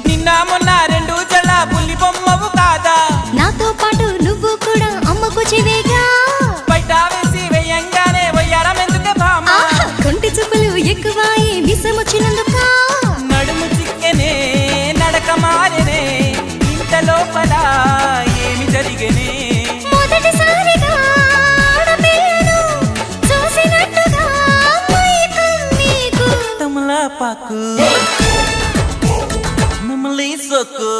నిన్న మొన్న రెండు జడ పులి బొమ్మవు కాదా నాతో పాటు నువ్వు కూడా అమ్మకు చెవేగా బయట వేసి వెయ్యంగానే వయ్యారం ఎందుకే భామ కొంటి చూపులు ఎక్కువాయి విసమొచ్చినందుక నడుము చిక్కెనే నడక మారెనే ఇంత లోపల ఏమి జరిగనే మొదటిసారిగా ఆడపిల్లను చూసినట్టుగా మైకం నీకు తమలపాకు నమలి సొక్కు